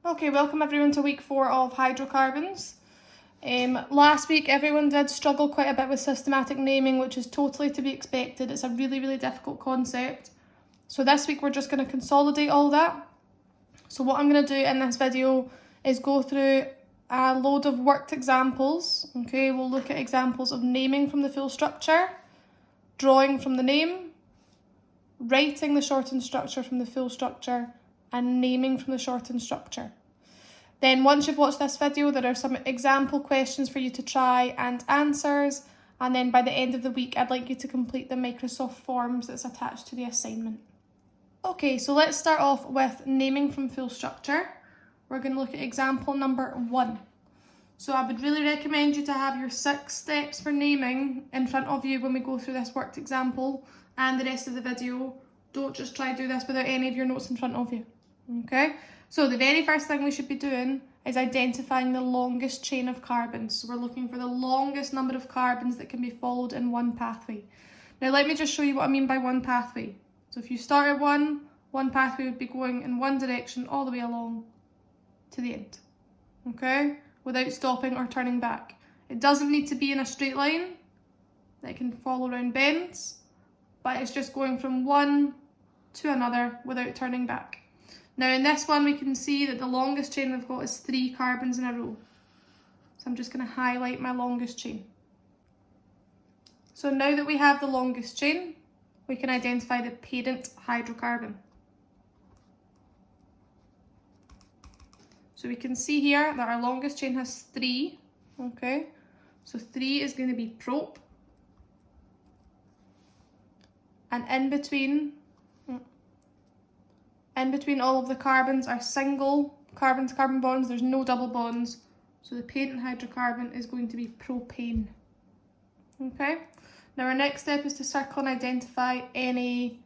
Okay, welcome everyone to week 4 of hydrocarbons. Last week everyone did struggle quite a bit with systematic naming, which is totally to be expected. It's a really difficult concept. So this week we're just going to consolidate all that. So what I'm going to do in this video is go through a load of worked examples. Okay, we'll look at examples of naming from the full structure, drawing from the name, writing the shortened structure from the full structure, and naming from the shortened structure. Then once you've watched this video, there are some example questions for you to try and answers, and then by the end of the week I'd like you to complete the Microsoft forms that's attached to the assignment. Okay, so let's start off with naming from full structure. We're going to look at example number 1. So I would really recommend you to have your 6 steps for naming in front of you when we go through this worked example and the rest of the video. Don't just try to do this without any of your notes in front of you. Okay, so the very first thing we should be doing is identifying the longest chain of carbons. So we're looking for the longest number of carbons that can be followed in one pathway. Now let me just show you what I mean by one pathway. So if you start at one pathway would be going in one direction all the way along to the end, okay, without stopping or turning back. It doesn't need to be in a straight line. It can follow around bends, but it's just going from one to another without turning back. Now in this one we can see that the longest chain we've got is 3 carbons in a row. So I'm just going to highlight my longest chain. So now that we have the longest chain, we can identify the parent hydrocarbon. So we can see here that our longest chain has 3, okay? So 3 is going to be prop. And in between all of the carbons are single carbon-to-carbon bonds. There's no double bonds. So the parent hydrocarbon is going to be propane. Okay? Now our next step is to circle and identify any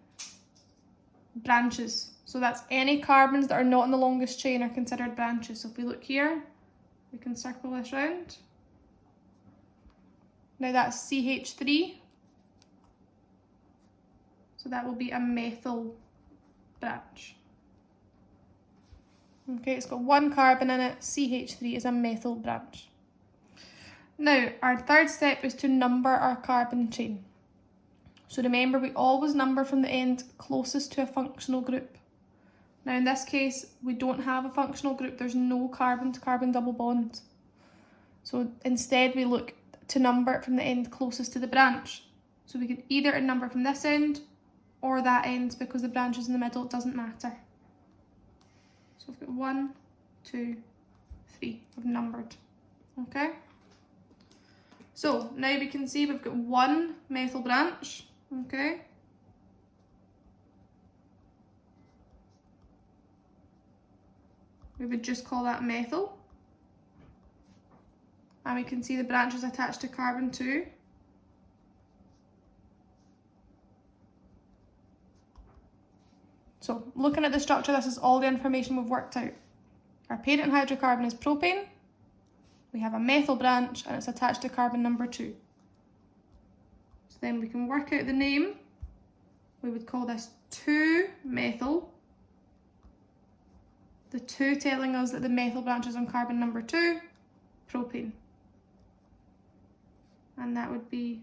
branches. So that's any carbons that are not in the longest chain are considered branches. So if we look here, we can circle this round. Now that's CH3. So that will be a methyl branch. Okay, it's got 1 carbon in it. CH3 is a methyl branch. Now, our third step is to number our carbon chain. So remember, we always number from the end closest to a functional group. Now in this case, we don't have a functional group. There's no carbon-to-carbon double bond. So instead we look to number it from the end closest to the branch. So we can either number from this end or that end, because the branch is in the middle, it doesn't matter. So we've got 1, 2, 3, we've numbered, okay? So now we can see we've got 1 methyl branch, okay? We would just call that methyl. And we can see the branch is attached to carbon 2. So looking at the structure, this is all the information we've worked out. Our parent hydrocarbon is propane. We have a methyl branch and it's attached to carbon number 2. So then we can work out the name. We would call this 2-methyl. The 2 telling us that the methyl branch is on carbon number 2, propane. And that would be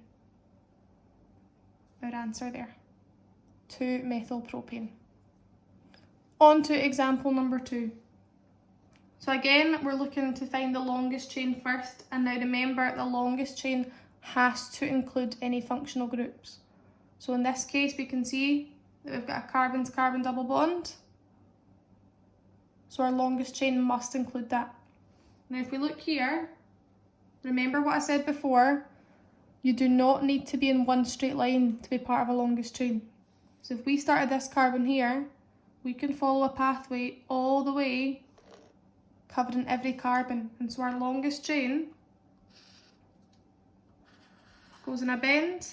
our answer there. 2-methyl propane. On to example number 2. So again, we're looking to find the longest chain first, and now remember, the longest chain has to include any functional groups. So in this case, we can see that we've got a carbon-to-carbon double bond. So our longest chain must include that. Now if we look here, remember what I said before, you do not need to be in one straight line to be part of a longest chain. So if we started this carbon here, we can follow a pathway all the way covering every carbon. And so our longest chain goes in a bend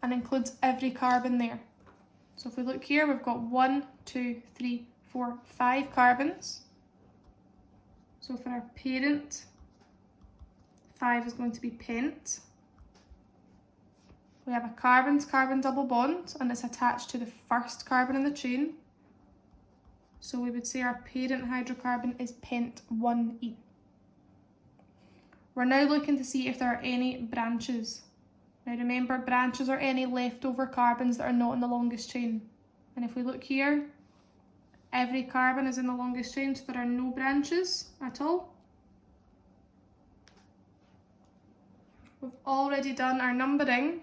and includes every carbon there. So if we look here, we've got 1, 2, 3, 4, 5 carbons. So for our parent, 5 is going to be pent. We have a carbon-to-carbon double bond and it's attached to the first carbon in the chain. So we would say our parent hydrocarbon is pent-1-ene. We're now looking to see if there are any branches. Now remember, branches are any leftover carbons that are not in the longest chain. And if we look here, every carbon is in the longest chain, so there are no branches at all. We've already done our numbering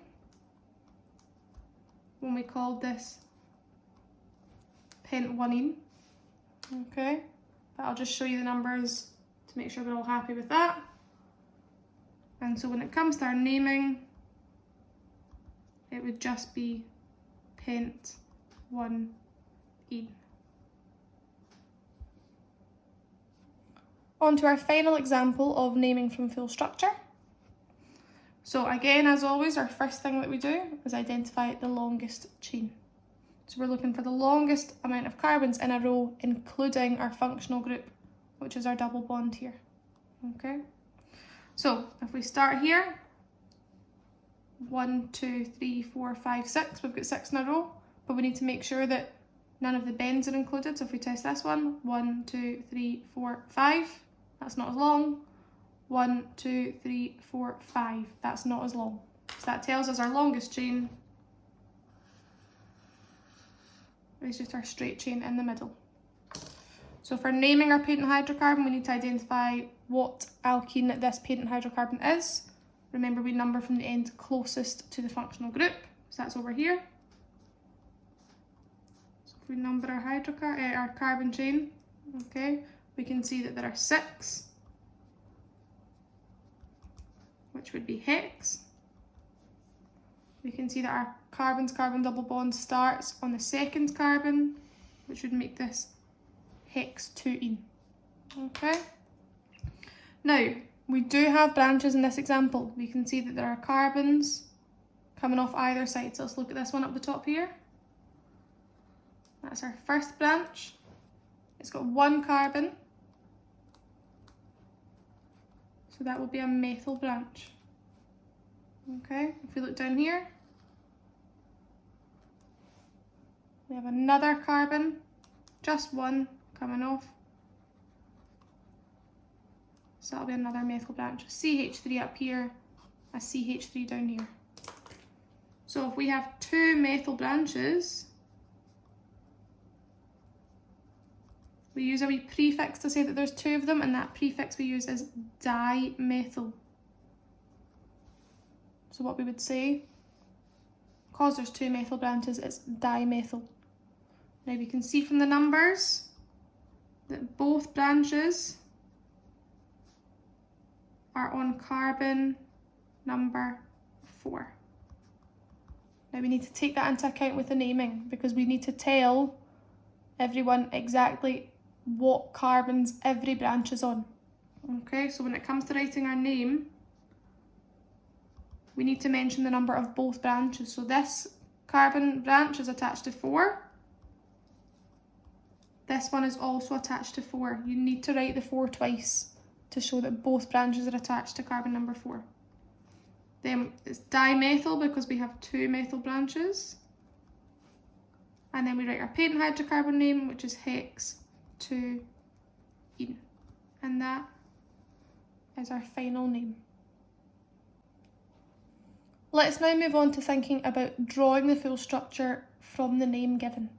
when we called this pent-1-ene. Okay, but I'll just show you the numbers to make sure we're all happy with that. And so when it comes to our naming, it would just be pent-1-ene. On to our final example of naming from full structure. So again, as always, our first thing that we do is identify the longest chain. So we're looking for the longest amount of carbons in a row, including our functional group, which is our double bond here. Okay, so if we start here, 1, 2, 3, 4, 5, 6, we've got 6 in a row, but we need to make sure that none of the bends are included. So if we test this one, 1, 2, 3, 4, 5, that's not as long. 1, 2, 3, 4, 5, that's not as long. So that tells us our longest chain is just our straight chain in the middle. So for naming our parent hydrocarbon, we need to identify what alkene this parent hydrocarbon is. Remember, we number from the end closest to the functional group, so that's over here. So if we number our carbon chain, okay, we can see that there are 6, which would be hex. We can see that our carbon-carbon double bond starts on the second carbon, which would make this hex-2-ene. Okay. Now, we do have branches in this example. We can see that there are carbons coming off either side. So let's look at this one up the top here. That's our first branch. It's got 1 carbon. So that will be a methyl branch. Okay, if we look down here, we have another carbon, just 1 coming off. So that'll be another methyl branch. A CH3 up here, a CH3 down here. So if we have 2 methyl branches, we use a wee prefix to say that there's 2 of them, and that prefix we use is dimethyl. So what we would say, because there's 2 methyl branches, it's dimethyl. Now we can see from the numbers that both branches are on carbon number 4. Now we need to take that into account with the naming, because we need to tell everyone exactly what carbons every branch is on. Okay, so when it comes to writing our name, we need to mention the number of both branches. So this carbon branch is attached to 4. This one is also attached to 4. You need to write the 4 twice to show that both branches are attached to carbon number 4. Then it's dimethyl because we have 2 methyl branches. And then we write our parent hydrocarbon name, which is hex-2-ene. And that is our final name. Let's now move on to thinking about drawing the full structure from the name given.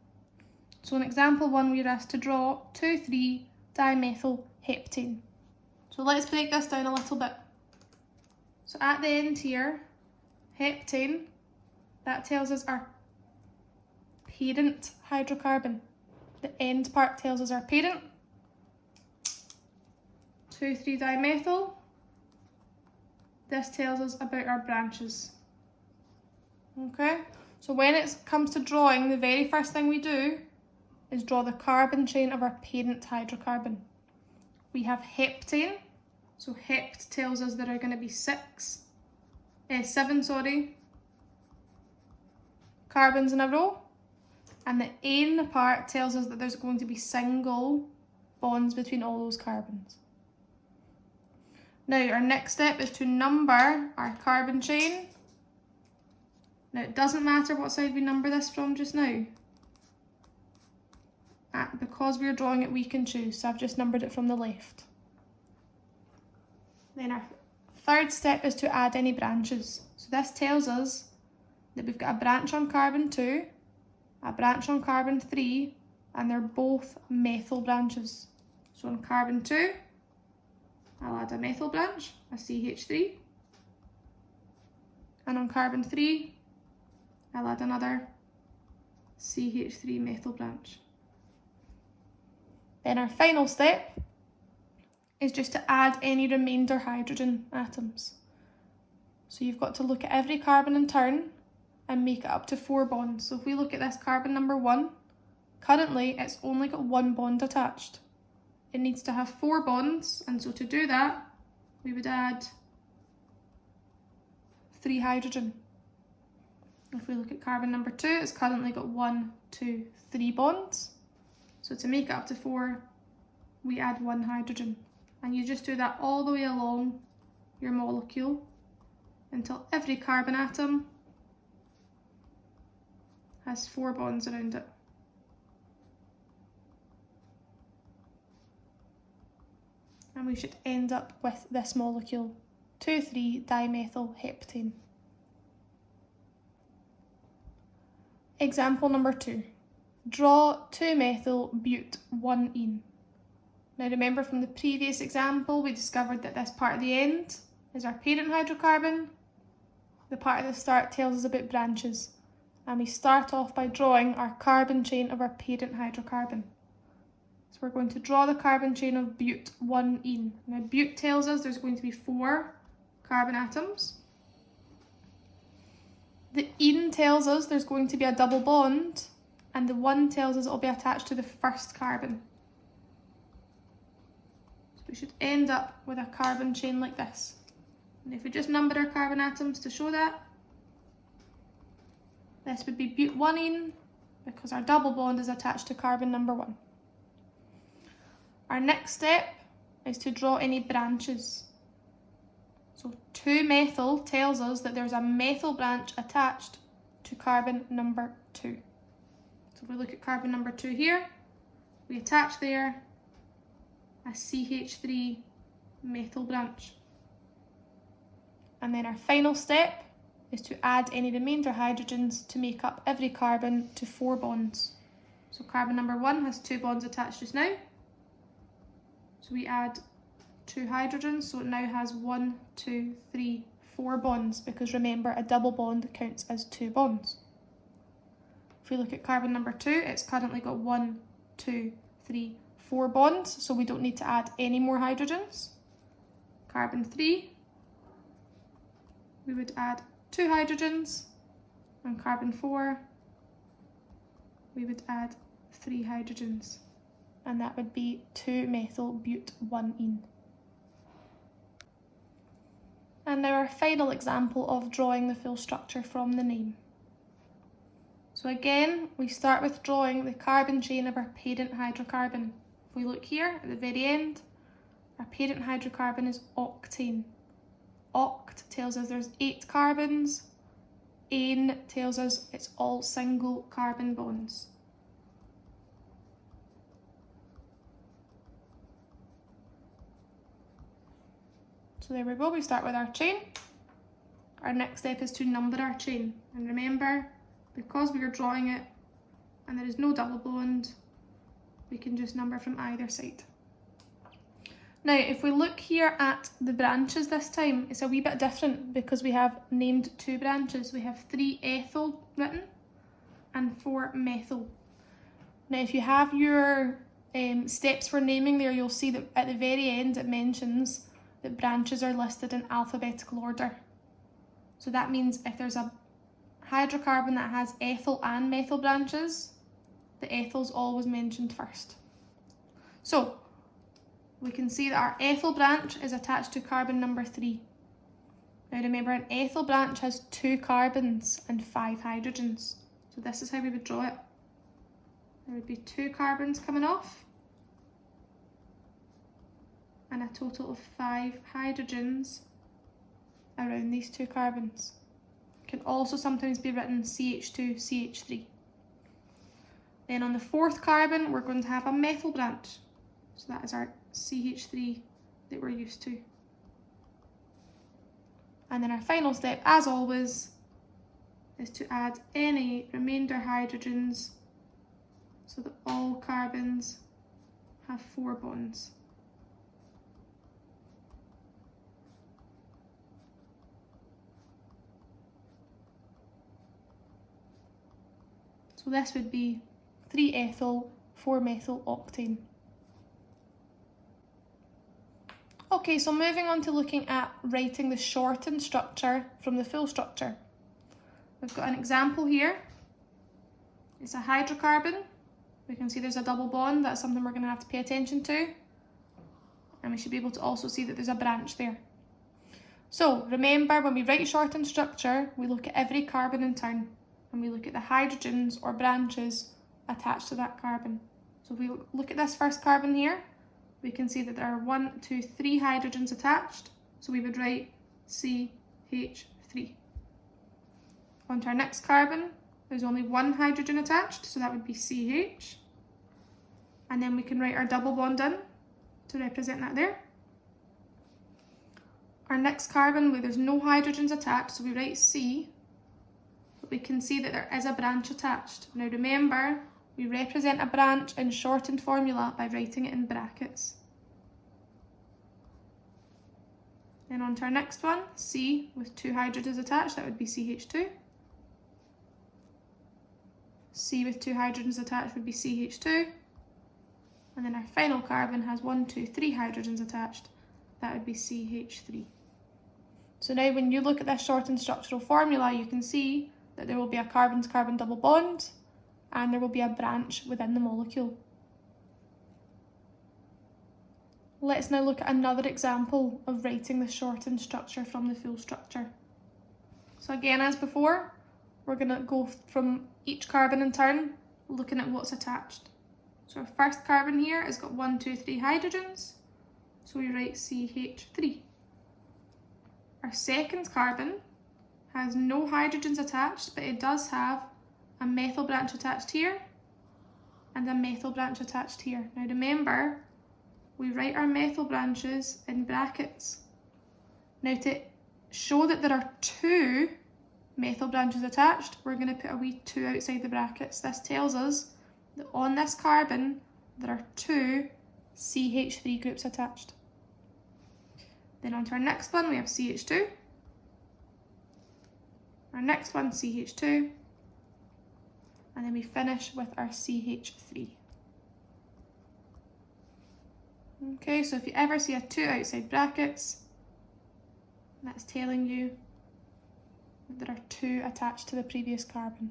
So in example 1, we are asked to draw 2,3-dimethyl heptane. So let's break this down a little bit. So at the end here, heptane, that tells us our parent hydrocarbon. The end part tells us our parent. 2,3-dimethyl, this tells us about our branches. Okay, so when it comes to drawing, the very first thing we do is draw the carbon chain of our parent hydrocarbon. We have heptane, so hept tells us there are going to be 7 carbons in a row, and the ane part tells us that there's going to be single bonds between all those carbons. Now our next step is to number our carbon chain. Now it doesn't matter what side we number this from just now. because we're drawing it, we can choose, so I've just numbered it from the left. Then our third step is to add any branches. So this tells us that we've got a branch on carbon 2, a branch on carbon 3, and they're both methyl branches. So on carbon 2, I'll add a methyl branch, a CH3, and on carbon 3, I'll add another CH3 methyl branch. Then our final step is just to add any remainder hydrogen atoms. So you've got to look at every carbon in turn and make it up to 4 bonds. So if we look at this carbon number 1, currently it's only got 1 bond attached. It needs to have 4 bonds, and so to do that, we would add 3 hydrogen. If we look at carbon number 2, it's currently got 1, 2, 3 bonds. So to make it up to 4, we add 1 hydrogen. And you just do that all the way along your molecule until every carbon atom has 4 bonds around it. And we should end up with this molecule, 2,3-dimethyl-heptane. Example number 2. Draw 2-methyl-but-1-ene. Now remember from the previous example, we discovered that this part at the end is our parent hydrocarbon. The part at the start tells us about branches. And we start off by drawing our carbon chain of our parent hydrocarbon. So we're going to draw the carbon chain of but-1-ene. Now but tells us there's going to be 4 carbon atoms. The ene tells us there's going to be a double bond, and the 1 tells us it will be attached to the first carbon. So we should end up with a carbon chain like this. And if we just number our carbon atoms to show that, this would be but-1-ene because our double bond is attached to carbon number 1. Our next step is to draw any branches. So 2-methyl tells us that there's a methyl branch attached to carbon number 2. So if we look at carbon number 2 here, we attach there a CH3 methyl branch. And then our final step is to add any remainder hydrogens to make up every carbon to 4 bonds. So carbon number 1 has 2 bonds attached just now. So we add 2 hydrogens, so it now has 1, 2, 3, 4 bonds, because remember a double bond counts as 2 bonds. If we look at carbon number 2, it's currently got 1, 2, 3, 4 bonds, so we don't need to add any more hydrogens. Carbon 3, we would add 2 hydrogens, and carbon 4, we would add 3 hydrogens, and that would be 2-methyl-but-1-ene. And now our final example of drawing the full structure from the name. So again, we start with drawing the carbon chain of our parent hydrocarbon. If we look here at the very end, our parent hydrocarbon is octane. Oct tells us there's 8 carbons. Ane tells us it's all single carbon bonds. So there we go, we start with our chain. Our next step is to number our chain. And remember, because we are drawing it and there is no double bond, we can just number from either side. Now, if we look here at the branches this time, it's a wee bit different because we have named 2 branches. We have 3 ethyl written and 4 methyl. Now, if you have your steps for naming there, you'll see that at the very end it mentions that branches are listed in alphabetical order. So that means if there's a hydrocarbon that has ethyl and methyl branches, the ethyl's always mentioned first. So we can see that our ethyl branch is attached to carbon number 3. Now remember, an ethyl branch has 2 carbons and 5 hydrogens. So this is how we would draw it. There would be 2 carbons coming off and a total of 5 hydrogens around these 2 carbons. It can also sometimes be written CH2, CH3. Then on the fourth carbon, we're going to have a methyl branch. So that is our CH3 that we're used to. And then our final step, as always, is to add any remainder hydrogens so that all carbons have 4 bonds. So this would be 3-ethyl 4-methyl octane. Okay, so moving on to looking at writing the shortened structure from the full structure. We've got an example here. It's a hydrocarbon. We can see there's a double bond. That's something we're going to have to pay attention to. And we should be able to also see that there's a branch there. So remember, when we write shortened structure, we look at every carbon in turn. And we look at the hydrogens or branches attached to that carbon. So if we look at this first carbon here, we can see that there are 1, 2, 3 hydrogens attached. So we would write CH3. On to our next carbon, there's only 1 hydrogen attached, so that would be CH. And then we can write our double bond in to represent that there. Our next carbon, where there's no hydrogens attached, so we write C. But we can see that there is a branch attached. Now remember, we represent a branch in shortened formula by writing it in brackets. Then on to our next one, C with 2 hydrogens attached, that would be CH2. C with 2 hydrogens attached would be CH2. And then our final carbon has 1, 2, 3 hydrogens attached, that would be CH3. So now when you look at this shortened structural formula, you can see that there will be a carbon-to-carbon double bond and there will be a branch within the molecule. Let's now look at another example of writing the shortened structure from the full structure. So again, as before, we're going to go from each carbon in turn, looking at what's attached. So our first carbon here has got 1, 2, 3 hydrogens, so we write CH3. Our second carbon has no hydrogens attached, but it does have a methyl branch attached here and a methyl branch attached here. Now remember, we write our methyl branches in brackets. Now to show that there are 2 methyl branches attached, we're going to put a wee 2 outside the brackets. This tells us that on this carbon there are 2 CH3 groups attached. Then on to our next one, we have CH2. Our next one, CH2. And then we finish with our CH3. Okay, so if you ever see a 2 outside brackets, that's telling you that there are 2 attached to the previous carbon.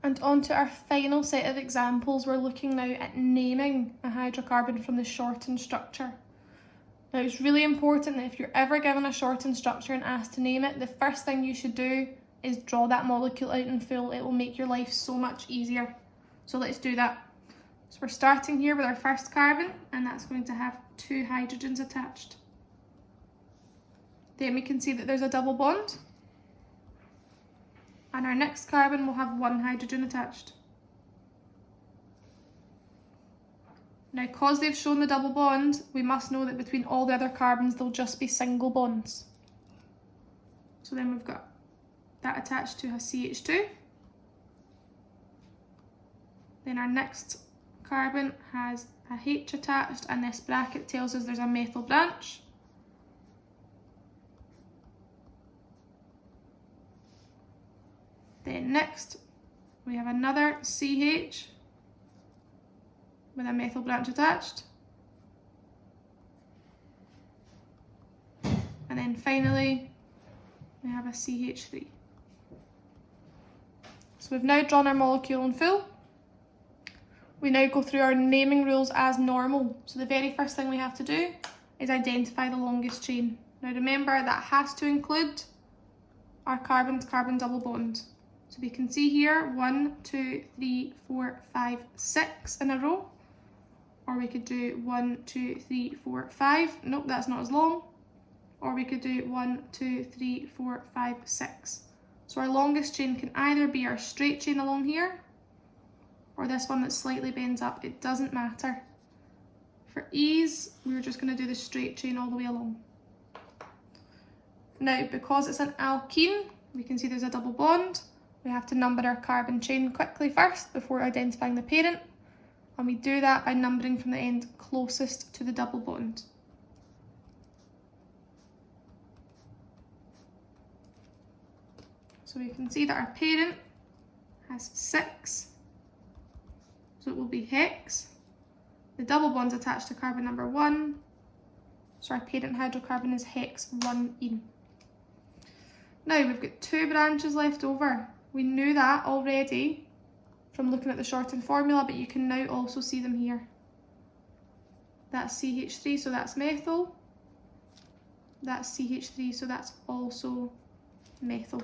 And on to our final set of examples, we're looking now at naming a hydrocarbon from the shortened structure. Now it's really important that if you're ever given a shortened structure and asked to name it, the first thing you should do is draw that molecule out in full. It will make your life so much easier. So let's do that. So we're starting here with our first carbon, and that's going to have 2 hydrogens attached. Then we can see that there's a double bond. And our next carbon will have 1 hydrogen attached. Now, because they've shown the double bond, we must know that between all the other carbons, there'll just be single bonds. So then we've got that attached to a CH2. Then our next carbon has a H attached, and this bracket tells us there's a methyl branch. Then next, we have another CH with a methyl branch attached. And then finally, we have a CH3. So we've now drawn our molecule in full. We now go through our naming rules as normal. So the very first thing we have to do is identify the longest chain. Now remember, that has to include our carbon-to-carbon double bond. So we can see here 1, 2, 3, 4, 5, 6 in a row. Or we could do 1, 2, 3, 4, 5. Nope, that's not as long. Or we could do 1, 2, 3, 4, 5, 6. So our longest chain can either be our straight chain along here, or this one that slightly bends up. It doesn't matter. For ease, we're just going to do the straight chain all the way along. Now, because it's an alkene, we can see there's a double bond. We have to number our carbon chain quickly first before identifying the parent. And we do that by numbering from the end closest to the double bond. So we can see that our parent has 6, so it will be hex. The double bond's attached to carbon number 1, so our parent hydrocarbon is hex 1-ene. Now we've got 2 branches left over. We knew that already from looking at the shortened formula, but you can now also see them here. That's CH3, so that's methyl. That's CH3, so that's also methyl.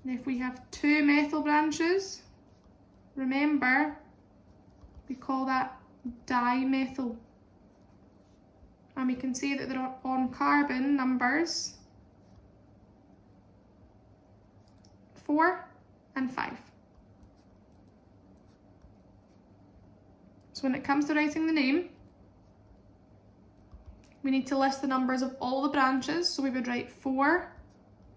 And if we have 2 methyl branches, remember, we call that dimethyl. And we can see that they're on carbon numbers 4 and 5. So when it comes to writing the name, we need to list the numbers of all the branches. So we would write 4,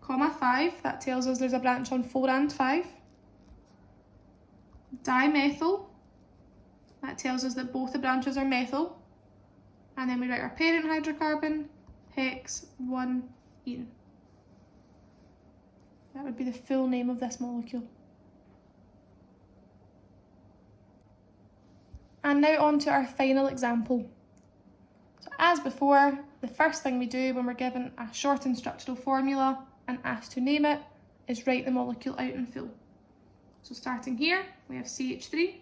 5, that tells us there's a branch on 4 and 5. Dimethyl, that tells us that both the branches are methyl. And then we write our parent hydrocarbon, hex 1-ene. That would be the full name of this molecule. And now on to our final example. So as before, the first thing we do when we're given a shortened structural formula and asked to name it is write the molecule out in full. So starting here, we have CH3.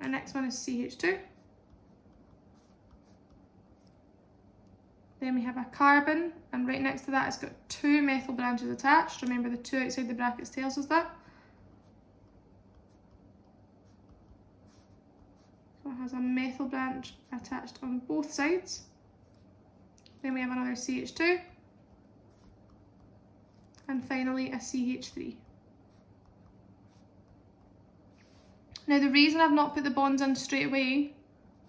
Our next one is CH2. Then we have a carbon, and right next to that it's got 2 methyl branches attached. Remember, the 2 outside the brackets tells us that. So it has a methyl branch attached on both sides. Then we have another CH2. And finally a CH3. Now the reason I've not put the bonds in straight away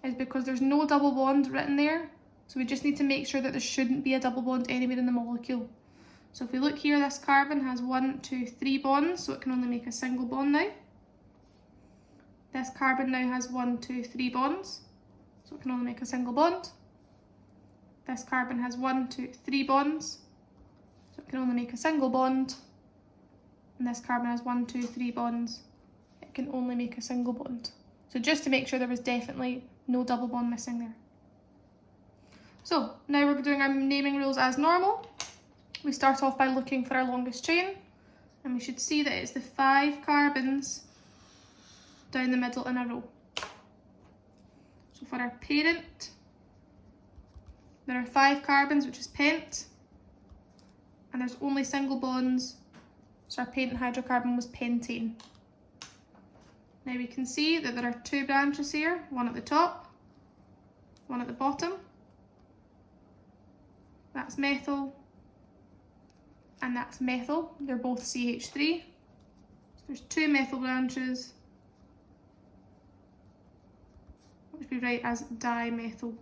is because there's no double bond written there. So we just need to make sure that there shouldn't be a double bond anywhere in the molecule. So if we look here, this carbon has 1, 2, 3 bonds, so it can only make a single bond now. This carbon now has 1, 2, 3 bonds, so it can only make a single bond. This carbon has 1, 2, 3 bonds, so it can only make a single bond. And this carbon has 1, 2, 3 bonds, it can only make a single bond. So just to make sure there was definitely no double bond missing there. So now we're doing our naming rules as normal. We start off by looking for our longest chain, and we should see that it's the 5 carbons down the middle in a row. So for our parent, there are 5 carbons, which is pent, and there's only single bonds, so our parent hydrocarbon was pentane. Now we can see that there are 2 branches here, one at the top, one at the bottom. That's methyl, and that's methyl. They're both CH3. So there's 2 methyl branches, which we write as dimethyl.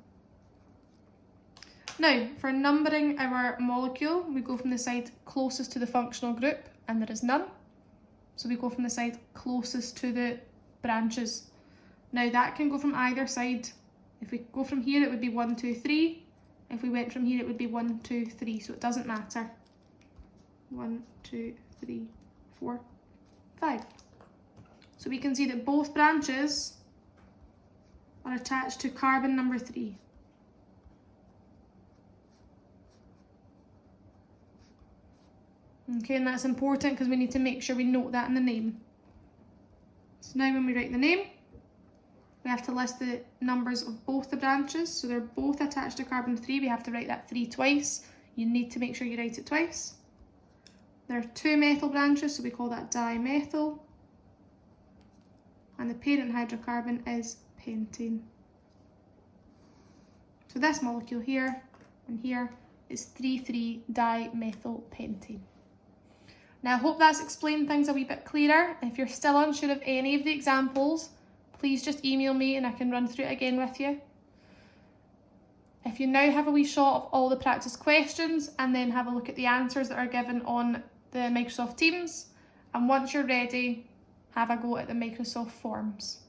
Now, for numbering our molecule, we go from the side closest to the functional group, and there is none. So we go from the side closest to the branches. Now that can go from either side. If we go from here, it would be 1, 2, 3. If we went from here, it would be 1, 2, 3, so it doesn't matter. 1, 2, 3, 4, 5. So we can see that both branches are attached to carbon number 3. Okay, and that's important because we need to make sure we note that in the name. So now when we write the name, we have to list the numbers of both the branches. So they're both attached to carbon 3. We have to write that 3 twice. You need to make sure you write it twice. There are 2 methyl branches, so we call that dimethyl. And the parent hydrocarbon is pentane. So this molecule here and here is 3,3-dimethylpentane. Now I hope that's explained things a wee bit clearer. If you're still unsure of any of the examples, please just email me and I can run through it again with you. If you now have a wee shot of all the practice questions and then have a look at the answers that are given on the Microsoft Teams, and once you're ready, have a go at the Microsoft Forms.